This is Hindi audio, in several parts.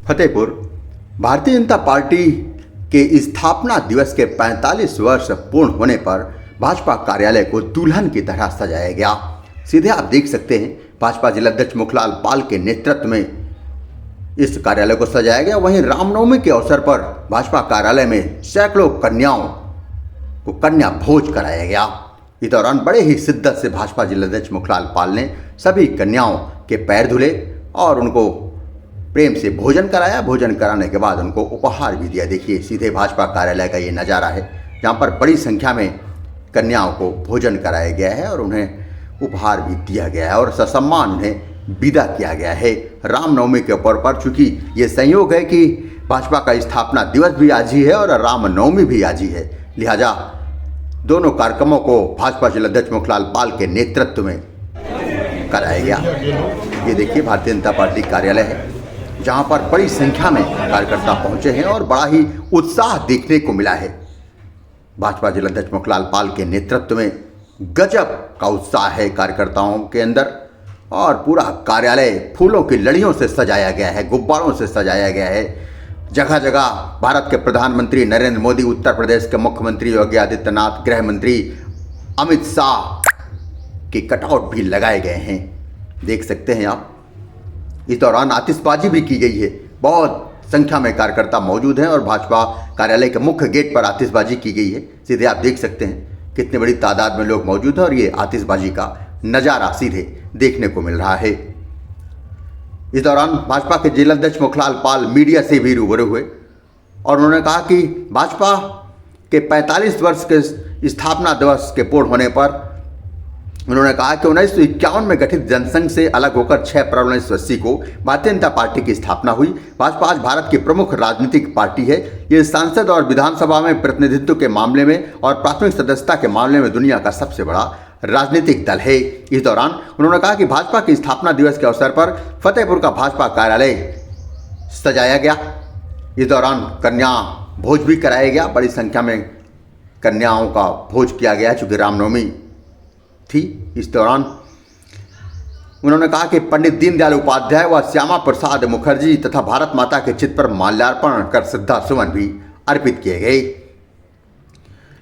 फतेहपुर भारतीय जनता पार्टी के स्थापना दिवस के 45 वर्ष पूर्ण होने पर भाजपा कार्यालय को दुल्हन की तरह सजाया गया। सीधे आप देख सकते हैं भाजपा जिलाध्यक्ष मुखलाल पाल के नेतृत्व में इस कार्यालय को सजाया गया। वहीं रामनवमी के अवसर पर भाजपा कार्यालय में सैकड़ों कन्याओं को कन्या भोज कराया गया। इस दौरान बड़े ही शिद्दत से भाजपा जिलाध्यक्ष मुखलाल पाल ने सभी कन्याओं के पैर धुले और उनको प्रेम से भोजन कराया। भोजन कराने के बाद उनको उपहार भी दिया। देखिए सीधे भाजपा कार्यालय का ये नज़ारा है जहाँ पर बड़ी संख्या में कन्याओं को भोजन कराया गया है और उन्हें उपहार भी दिया गया है और ससम्मान उन्हें विदा किया गया है। रामनवमी के अवसर पर चूँकि ये संयोग है कि भाजपा का स्थापना दिवस भी आज ही है और रामनवमी भी आज ही है, लिहाजा दोनों कार्यक्रमों को भाजपा जिलाध्यक्ष मुखलाल पाल के नेतृत्व में कराया गया। ये देखिए भारतीय जनता पार्टी कार्यालय है जहां पर बड़ी संख्या में कार्यकर्ता पहुंचे हैं और बड़ा ही उत्साह देखने को मिला है। भाजपा जिलाध्यक्ष मुखलाल पाल के नेतृत्व में गजब का उत्साह है कार्यकर्ताओं के अंदर और पूरा कार्यालय फूलों की लड़ियों से सजाया गया है, गुब्बारों से सजाया गया है। जगह जगह भारत के प्रधानमंत्री नरेंद्र मोदी, उत्तर प्रदेश के मुख्यमंत्री योगी आदित्यनाथ, गृह मंत्री अमित शाह के कटआउट भी लगाए गए हैं, देख सकते हैं आप। इस दौरान आतिशबाजी भी की गई है। बहुत संख्या में कार्यकर्ता मौजूद हैं और भाजपा कार्यालय के मुख्य गेट पर आतिशबाजी की गई है। सीधे आप देख सकते हैं कितनी बड़ी तादाद में लोग मौजूद हैं और ये आतिशबाजी का नज़ारा सीधे देखने को मिल रहा है। इस दौरान भाजपा के जिलाध्यक्ष मुखलाल पाल मीडिया से भी रूबरू हुए और उन्होंने कहा कि भाजपा के 45 वर्ष के स्थापना दिवस के पूर्ण होने पर उन्होंने कहा कि 1951 में गठित जनसंघ से अलग होकर 6 अप्रैल 1980 को भारतीय जनता पार्टी की स्थापना हुई। भाजपा आज भारत की प्रमुख राजनीतिक पार्टी है। ये सांसद और विधानसभा में प्रतिनिधित्व के मामले में और प्राथमिक सदस्यता के मामले में दुनिया का सबसे बड़ा राजनीतिक दल है। इस दौरान उन्होंने कहा कि भाजपा की स्थापना दिवस के अवसर पर फतेहपुर का भाजपा कार्यालय सजाया गया। इस दौरान कन्या भोज भी कराया गया। बड़ी संख्या में कन्याओं का भोज किया गया चूँकि रामनवमी थी। इस दौरान उन्होंने कहा कि पंडित दीनदयाल उपाध्याय व श्यामा प्रसाद मुखर्जी तथा भारत माता के चित्र पर माल्यार्पण कर श्रद्धा सुमन भी अर्पित किए गए।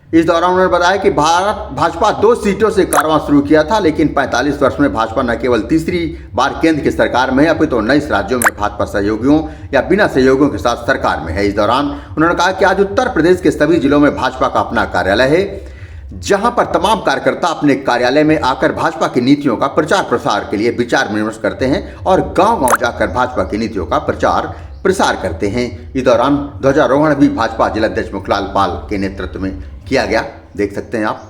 इस दौरान उन्होंने बताया कि भाजपा 2 सीटों से कारवां शुरू किया था, लेकिन 45 वर्ष में भाजपा न केवल तीसरी बार केंद्र की सरकार में है अपितु 19 राज्यों में भाजपा सहयोगियों या बिना सहयोगियों के साथ सरकार में है। इस दौरान उन्होंने कहा कि आज उत्तर प्रदेश के सभी जिलों में भाजपा का अपना कार्यालय है जहां पर तमाम कार्यकर्ता अपने कार्यालय में आकर भाजपा की नीतियों का प्रचार प्रसार के लिए विचार विमर्श करते हैं और गांव-गांव जाकर भाजपा की नीतियों का प्रचार प्रसार करते हैं। इस दौरान ध्वजारोहण भी भाजपा जिलाध्यक्ष मुखलाल पाल के नेतृत्व में किया गया, देख सकते हैं आप।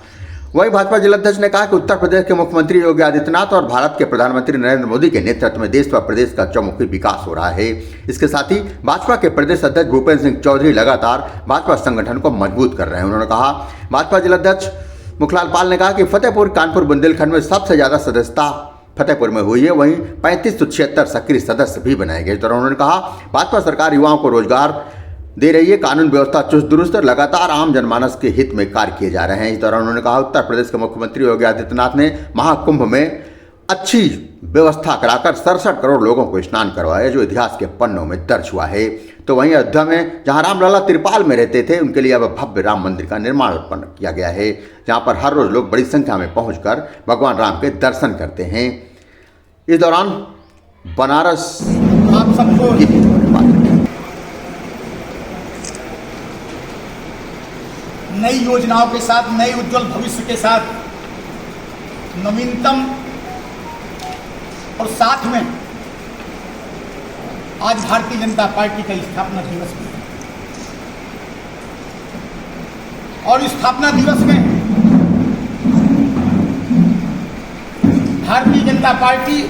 वहीं भाजपा जिलाध्यक्ष ने कहा कि उत्तर प्रदेश के मुख्यमंत्री योगी आदित्यनाथ और भारत के प्रधानमंत्री नरेंद्र मोदी के नेतृत्व में देश व प्रदेश का चौमुखी विकास हो रहा है। इसके साथ ही भाजपा के प्रदेश अध्यक्ष भूपेंद्र सिंह चौधरी लगातार भाजपा संगठन को मजबूत कर रहे हैं। उन्होंने कहा भाजपा जिलाध्यक्ष मुखलाल पाल ने कहा कि फतेहपुर, कानपुर, बुंदेलखंड में सबसे ज़्यादा सदस्यता फतेहपुर में हुई है। वहीं 3576 सक्रिय सदस्य भी बनाए गए। इस दौरान उन्होंने कहा भाजपा सरकार युवाओं को रोजगार दे रही है, कानून व्यवस्था चुस्त दुरुस्त और लगातार आम जनमानस के हित में कार्य किए जा रहे हैं। इस दौरान उन्होंने कहा उत्तर प्रदेश के मुख्यमंत्री योगी आदित्यनाथ ने महाकुंभ में अच्छी व्यवस्था कराकर 67 करोड़ लोगों को स्नान करवाया जो इतिहास के पन्नों में दर्ज हुआ है। तो वहीं अयोध्या में जहां रामलला त्रिपाल में रहते थे उनके लिए अब भव्य राम मंदिर का निर्माण किया गया है जहां पर हर रोज लोग बड़ी संख्या में पहुंचकर भगवान राम के दर्शन करते हैं। इस दौरान बनारस आप सबको नई योजनाओं के साथ, नए उज्जवल भविष्य के साथ, नवीनतम और साथ में आज भारतीय जनता पार्टी का स्थापना दिवस भी है और स्थापना दिवस में भारतीय जनता पार्टी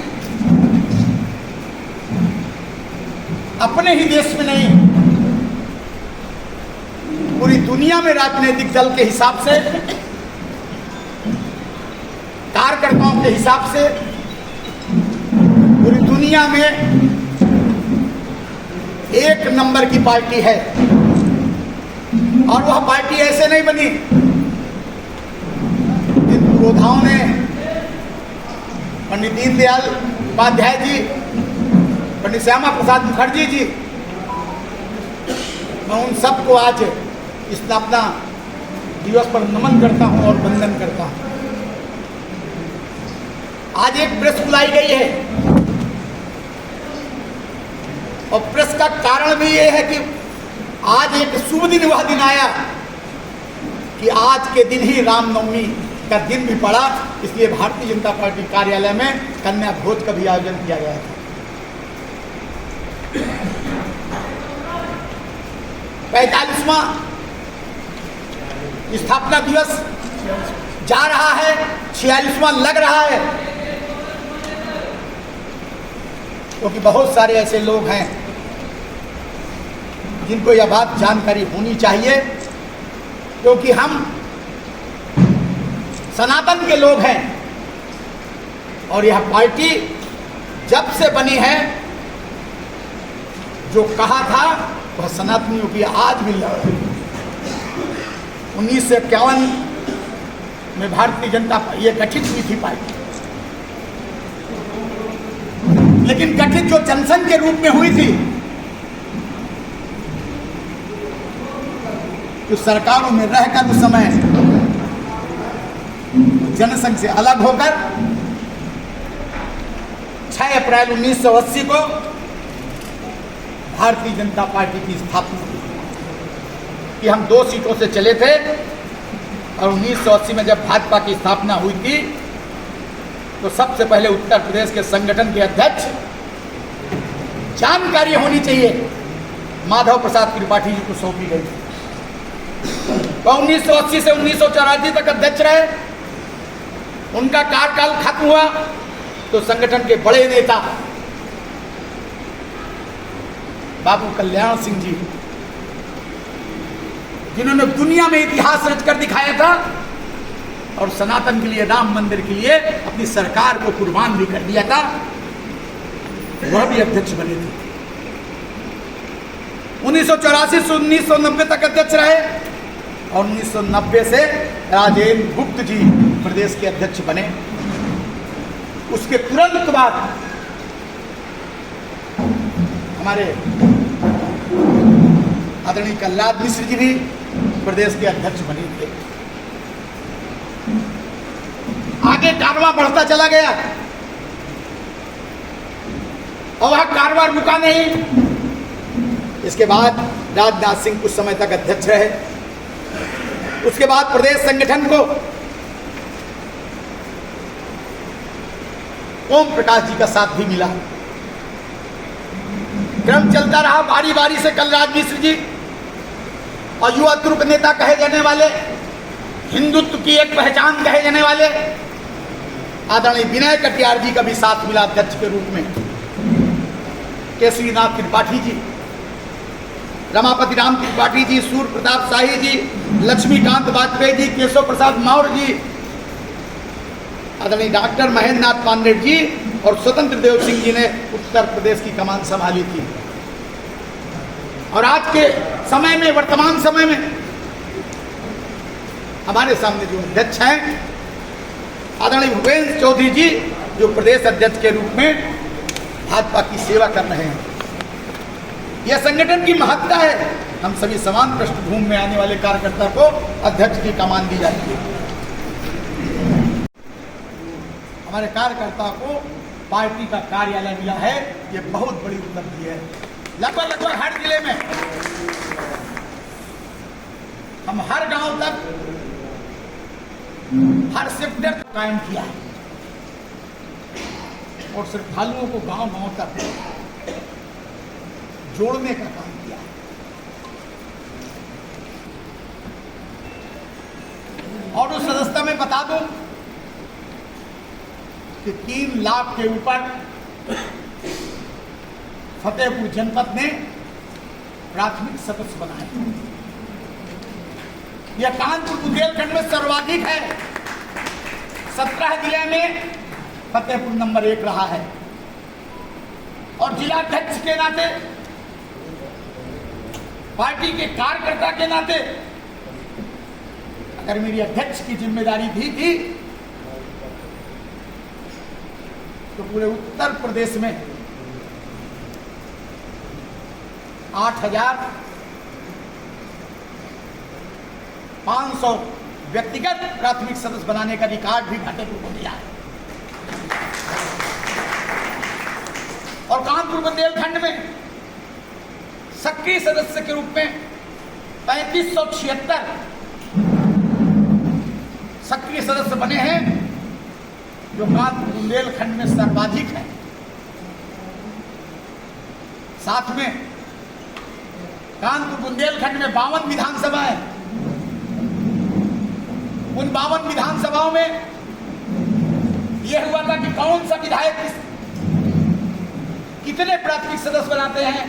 अपने ही देश में नहीं पूरी दुनिया में राजनीतिक दल के हिसाब से, कार्यकर्ताओं के हिसाब से पूरी दुनिया में एक नंबर की पार्टी है। और वह पार्टी ऐसे नहीं बनी जिन पुरोधाओं ने पंडित दीनदयाल उपाध्याय जी, पंडित श्यामा प्रसाद मुखर्जी जी मैं उन सबको आज स्थापना दिवस पर नमन करता हूं और वंदन करता हूं। आज एक प्रेस बुलाई गई है और प्रेस का कारण भी ये है कि आज एक शुभ दिन वह दिन आया कि आज के दिन ही रामनवमी का दिन भी पड़ा, इसलिए भारतीय जनता पार्टी कार्यालय में कन्या भोज का भी आयोजन किया गया था। 45वां स्थापना दिवस जा रहा है, 46वां लग रहा है, क्योंकि बहुत सारे ऐसे लोग हैं जिनको यह बात जानकारी होनी चाहिए, क्योंकि हम सनातन के लोग हैं और यह पार्टी जब से बनी है जो कहा था वह सनातनियों की आज भी लड़ रही है। 1951 में भारतीय जनता ये गठित हुई थी पार्टी, लेकिन गठित जो जनसंघ के रूप में हुई थी, तो सरकारों में रहकर उस समय जनसंघ से अलग होकर 6 अप्रैल 1980 को भारतीय जनता पार्टी की स्थापना हुई कि हम 2 सीटों से चले थे और 1980 में जब भाजपा की स्थापना हुई थी तो सबसे पहले उत्तर प्रदेश के संगठन के अध्यक्ष, जानकारी होनी चाहिए, माधव प्रसाद त्रिपाठी जी को सौंपी गई थी। वह 1980 से 1984 तक अध्यक्ष रहे। उनका कार्यकाल खत्म हुआ तो संगठन के बड़े नेता बाबू कल्याण सिंह जी, जिन्होंने दुनिया में इतिहास रचकर दिखाया था और सनातन के लिए, राम मंदिर के लिए अपनी सरकार को कुर्बान भी कर दिया था, वह भी अध्यक्ष बने थे। 1984 से 1990 तक अध्यक्ष रहे और 1990 से राजेंद्र गुप्त जी प्रदेश के अध्यक्ष बने। उसके तुरंत बाद हमारे आदरणीय कलराज मिश्र जी भी प्रदेश के अध्यक्ष बने थे। आगे कारवां बढ़ता चला गया और वह कारवां रुका नहीं। इसके बाद राजनाथ सिंह कुछ समय तक अध्यक्ष रहे। उसके बाद प्रदेश संगठन को ओम प्रकाश जी का साथ भी मिला। क्रम चलता रहा, बारी बारी से कलराज मिश्र जी और युवा तुर्क नेता कहे जाने वाले, हिंदुत्व की एक पहचान कहे जाने वाले आदरणीय विनय कटियार जी का भी साथ मिला अध्यक्ष के रूप में। केसरीनाथ त्रिपाठी जी, रमापति राम त्रिपाठी जी, सूर्य प्रताप शाही जी, लक्ष्मीकांत वाजपेयी जी, केशव प्रसाद मौर्य जी, आदरणीय डॉक्टर महेंद्र नाथ पांडे जी और स्वतंत्र देव सिंह जी ने उत्तर प्रदेश की कमान संभाली थी। और आज के समय में, वर्तमान समय में हमारे सामने जो अध्यक्ष हैं आदरणीय भूपेंद्र चौधरी जी, जो प्रदेश अध्यक्ष के रूप में भाजपा की सेवा कर रहे हैं। यह संगठन की महत्ता है। हम सभी समान पृष्ठभूमि में आने वाले कार्यकर्ता को अध्यक्ष की कमान दी जाती है। हमारे कार्यकर्ता को पार्टी का कार्यालय मिला है, यह बहुत बड़ी उपलब्धि है। लगभग हर जिले में हम हर गांव तक, हर सेक्टर कायम किया है और श्रद्धालुओं को गांव गांव तक जोड़ने का काम किया है। और उस सदस्यता में बता दूं कि 3 लाख के ऊपर फतेहपुर जनपद ने प्राथमिक सदस्य बनाए। यह कानपुर बुंदेलखंड में सर्वाधिक है। 17 जिले में फतेहपुर नंबर 1 रहा है। और जिलाध्यक्ष के नाते, पार्टी के कार्यकर्ता के नाते, अगर मेरी अध्यक्ष की जिम्मेदारी भी थी तो पूरे उत्तर प्रदेश में 8,000 500 व्यक्तिगत प्राथमिक सदस्य बनाने का रिकॉर्ड भी फतेहपुर को दिया है। और कानपुर बुंदेलखंड में सक्रिय सदस्य के रूप में 3576 सक्रिय सदस्य बने हैं, जो कानपुर बुंदेलखंड में सर्वाधिक है। साथ में कानपुर बुंदेलखंड में 52 विधानसभा है। उन 52 विधानसभाओं में यह हुआ था कि कौन सा विधायक कितने प्राथमिक सदस्य बनाते हैं,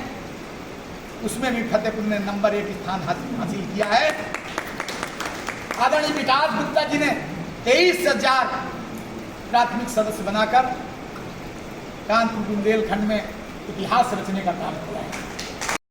उसमें भी फतेहपुर ने नंबर 1 स्थान हासिल किया है। आदरणीय विकास गुप्ता जी ने 23,000 प्राथमिक सदस्य बनाकर कानपुर बुंदेलखंड में इतिहास रचने का काम किया है।